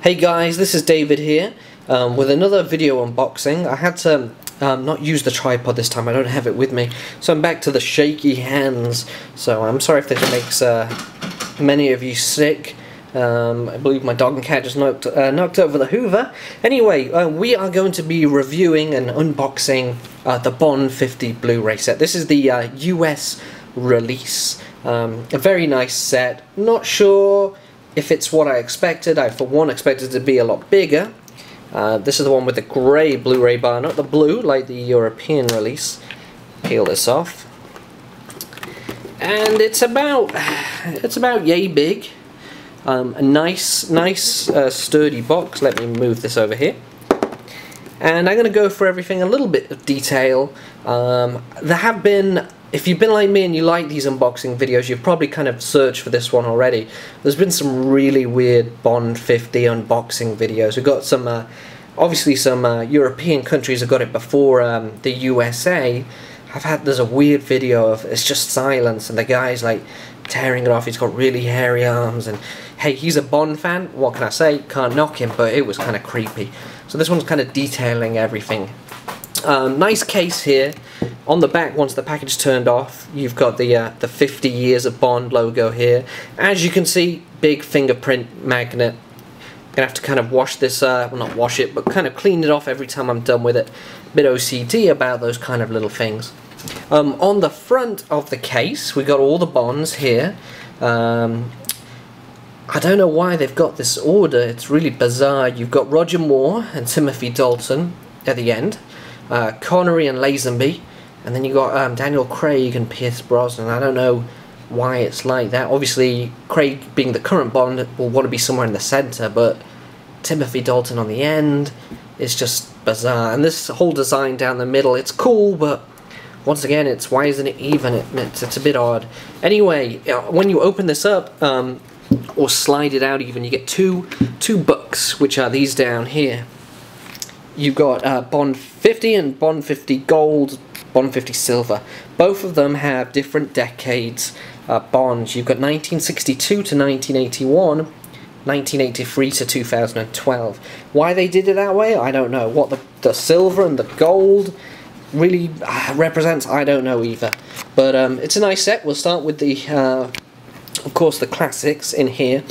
Hey guys, this is David here with another video unboxing. I had to not use the tripod this time, I don't have it with me, so I'm back to the shaky hands. So I'm sorry if this makes many of you sick. I believe my dog and cat just knocked over the Hoover. Anyway, we are going to be reviewing and unboxing the Bond 50 Blu-ray set. This is the US release. A very nice set. Not sure if it's what I expected. I, for one, expected it to be a lot bigger. This is the one with the grey Blu-ray bar, not the blue like the European release. Peel this off, and it's about yay big. A nice sturdy box. Let me move this over here. And I'm going to go for everything a little bit of detail. There have been, if you've been like me and you like these unboxing videos, you've probably kind of searched for this one already. There's been some really weird Bond 50 unboxing videos. We've got some, obviously some European countries have got it before the USA. There's a weird video of, it's just silence and the guy's like tearing it off. He's got really hairy arms, and hey, he's a Bond fan, what can I say? Can't knock him, but it was kind of creepy. So this one's kind of detailing everything. Nice case here. On the back, once the package is turned off, you've got the 50 years of Bond logo here. As you can see, big fingerprint magnet. Gonna have to kind of wash this, well, not wash it, but kind of clean it off every time I'm done with it. Bit OCD about those kind of little things. On the front of the case, we got all the Bonds here. I don't know why they've got this order, it's really bizarre. You've got Roger Moore and Timothy Dalton at the end, Connery and Lazenby, and then you've got Daniel Craig and Pierce Brosnan. I don't know why it's like that. Obviously, Craig, being the current Bond, will want to be somewhere in the centre, but Timothy Dalton on the end is just bizarre. And this whole design down the middle, it's cool, but once again, it's why isn't it even? It's a bit odd. Anyway, when you open this up, or slide it out even, you get two books, which are these down here. You've got Bond 50 and Bond 50 Gold, Bond 50 Silver. Both of them have different decades Bonds. You've got 1962 to 1981, 1983 to 2012. Why they did it that way, I don't know. What the silver and the gold really represents, I don't know either. But it's a nice set. We'll start with the of course, the classics in here.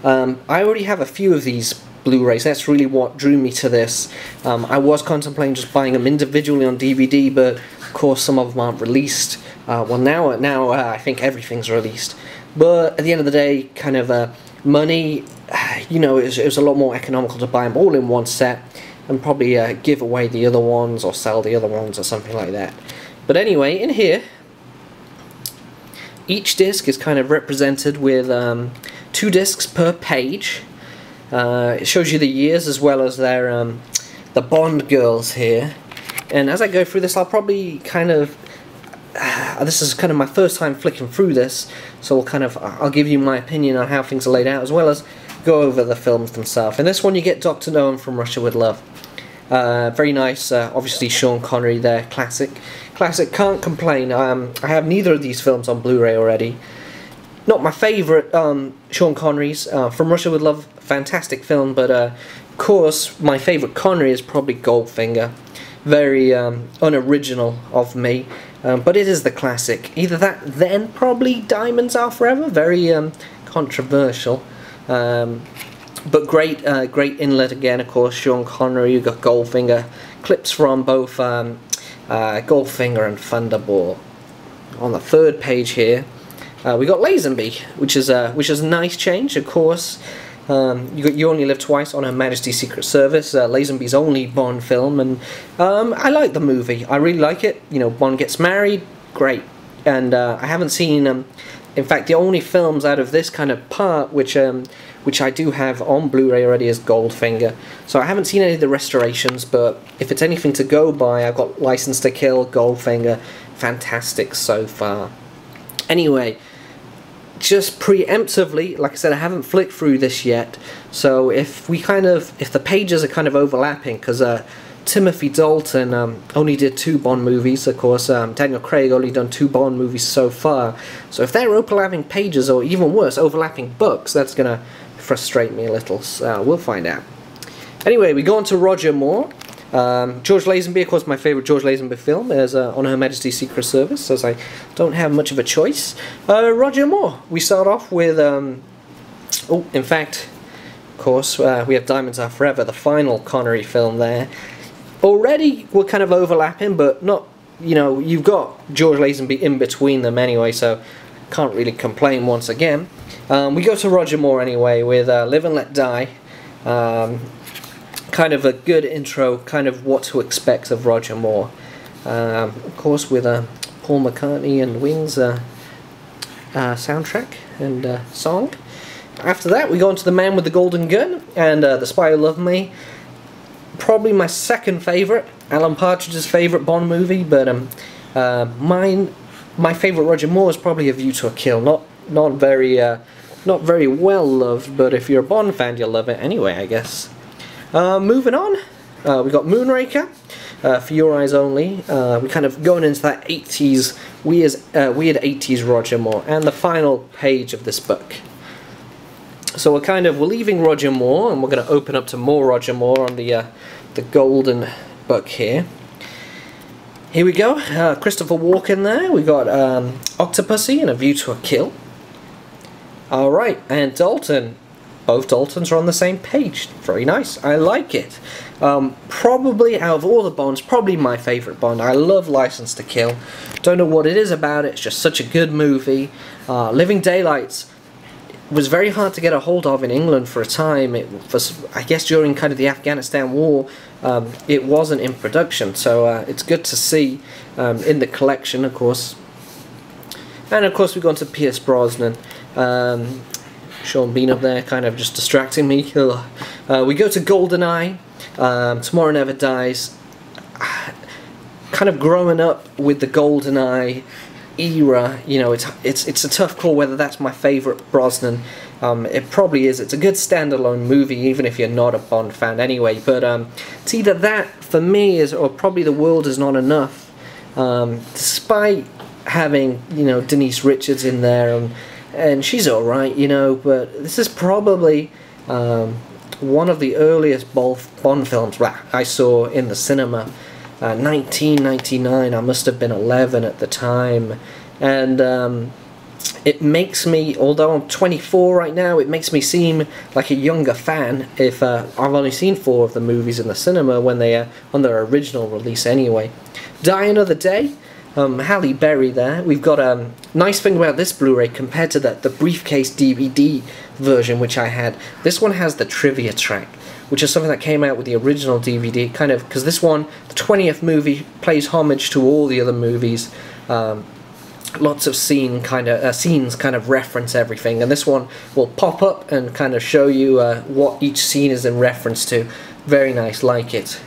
I already have a few of these Blu-rays. That's really what drew me to this. I was contemplating just buying them individually on DVD, but of course some of them aren't released. Well, now I think everything's released. But at the end of the day, kind of money, you know, it was a lot more economical to buy them all in one set and probably give away the other ones or sell the other ones or something like that. But anyway, in here, each disc is kind of represented with 2 discs per page. It shows you the years as well as their the Bond girls here. And as I go through this, I'll probably kind of this is kind of my first time flicking through this, so I'll give you my opinion on how things are laid out as well as go over the films themselves. In this one, you get Dr. No and From Russia with Love. Very nice. Obviously, Sean Connery there, classic. Can't complain. I have neither of these films on Blu-ray already. Not my favourite Sean Connery's. From Russia with Love, fantastic film, but of course my favourite Connery is probably Goldfinger. Very unoriginal of me, but it is the classic. Either that, then probably Diamonds Are Forever. Very controversial, but great inlet again. Of course, Sean Connery. You got Goldfinger. Clips from both Goldfinger and Thunderball. On the third page here, we got Lazenby, which is a nice change. Of course, You Only Live Twice on Her Majesty's Secret Service, Lazenby's only Bond film, and I like the movie. I really like it. You know, Bond gets married, great. And I haven't seen, in fact, the only films out of this kind of part which I do have on Blu-ray already is Goldfinger. So I haven't seen any of the restorations, but if it's anything to go by, I've got License to Kill, Goldfinger, fantastic so far. Anyway, just preemptively, like I said, I haven't flicked through this yet, so if the pages are kind of overlapping, because Timothy Dalton only did 2 Bond movies, of course, Daniel Craig only done 2 Bond movies so far, so if they're overlapping pages, or even worse, overlapping books, that's gonna frustrate me a little, so we'll find out. Anyway, we go on to Roger Moore. George Lazenby, of course, my favourite George Lazenby film is On Her Majesty's Secret Service, as I don't have much of a choice. Roger Moore. We start off with, oh, in fact, of course, we have Diamonds Are Forever, the final Connery film there. Already we're kind of overlapping, but not, you know, you've got George Lazenby in between them anyway, so can't really complain once again. We go to Roger Moore anyway with Live and Let Die. Kind of a good intro, kind of what to expect of Roger Moore. Of course with Paul McCartney and Wings soundtrack and song. After that we go into The Man with the Golden Gun and The Spy Who Loved Me. Probably my second favourite, Alan Partridge's favourite Bond movie, but my favourite Roger Moore is probably A View to a Kill. Not very well loved, but if you're a Bond fan you'll love it anyway, I guess. Moving on, we got Moonraker, For Your Eyes Only. We're kind of going into that 80s, weird 80s Roger Moore, and the final page of this book. So we're leaving Roger Moore, and we're going to open up to more Roger Moore on the golden book here. Here we go, Christopher Walken there. We got Octopussy and A View to a Kill. Alright, and Dalton. Both Daltons are on the same page. Very nice. I like it. Probably, out of all the Bonds, probably my favourite Bond. I love License to Kill. Don't know what it is about it. It's just such a good movie. Living Daylights was very hard to get a hold of in England for a time. It was, I guess, during kind of the Afghanistan war, it wasn't in production. So it's good to see in the collection, of course. And of course, we've gone to Pierce Brosnan. Sean Bean up there, kind of just distracting me. We go to GoldenEye, Tomorrow Never Dies. Kind of growing up with the GoldenEye era, you know, it's a tough call whether that's my favourite Brosnan. It probably is. It's a good standalone movie, even if you're not a Bond fan anyway. But it's either that for me or probably The World Is Not Enough. Despite having, you know, Denise Richards in there and she's alright, you know, but this is probably one of the earliest Bond films I saw in the cinema. 1999, I must have been 11 at the time, and it makes me, although I'm 24 right now, it makes me seem like a younger fan if I've only seen 4 of the movies in the cinema when they are on their original release anyway. Die Another Day. Halle Berry there. We've got a nice thing about this Blu-ray compared to the briefcase DVD version which I had. This one has the trivia track, which is something that came out with the original DVD, kind of, because this one, the 20th movie, pays homage to all the other movies. Lots of scenes kind of reference everything, and this one will pop up and kind of show you what each scene is in reference to. Very nice, like it.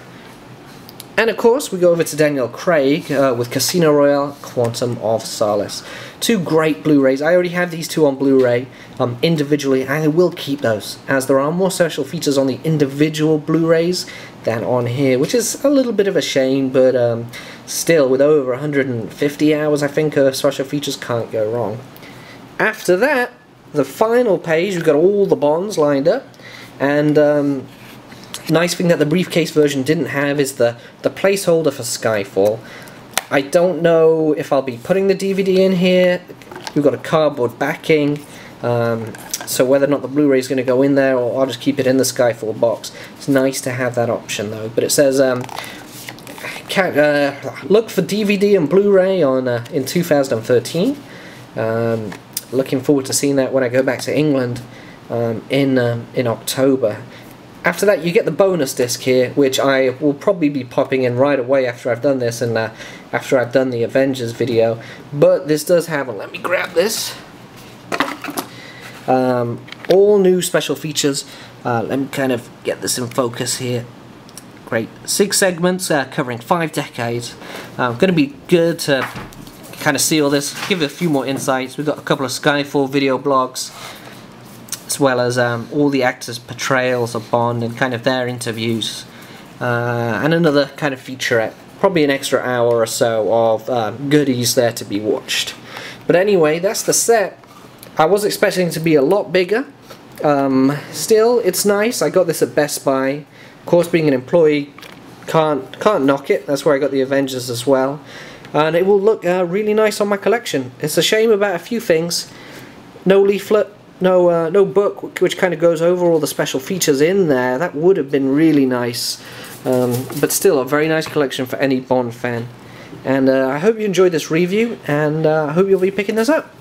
And of course, we go over to Daniel Craig with Casino Royale, Quantum of Solace. 2 great Blu-rays. I already have these 2 on Blu-ray individually, and I will keep those, as there are more special features on the individual Blu-rays than on here, which is a little bit of a shame, but still, with over 150 hours, I think, special features can't go wrong. After that, the final page, we've got all the Bonds lined up, and nice thing that the briefcase version didn't have is the placeholder for Skyfall. I don't know if I'll be putting the DVD in here. We've got a cardboard backing, so whether or not the Blu-ray is going to go in there, or I'll just keep it in the Skyfall box. It's nice to have that option though. But it says look for DVD and Blu-ray on in 2013. Looking forward to seeing that when I go back to England in October. After that, you get the bonus disc here, which I will probably be popping in right away after I've done this and after I've done the Avengers video. But this does have, let me grab this, all new special features. Let me kind of get this in focus here. Great. 6 segments covering 5 decades. Going to be good to kind of see all this, give it a few more insights. We've got a couple of Skyfall video blogs, as well as all the actors' portrayals of Bond and kind of their interviews, and another kind of featurette, probably an extra hour or so of goodies there to be watched. But anyway, that's the set. I was expecting it to be a lot bigger. Still, it's nice. I got this at Best Buy. Of course, being an employee, can't knock it. That's where I got the Avengers as well, and it will look really nice on my collection. It's a shame about a few things. No leaflet, no book, which kind of goes over all the special features in there. That would have been really nice, but still a very nice collection for any Bond fan. And I hope you enjoyed this review, and I hope you'll be picking this up.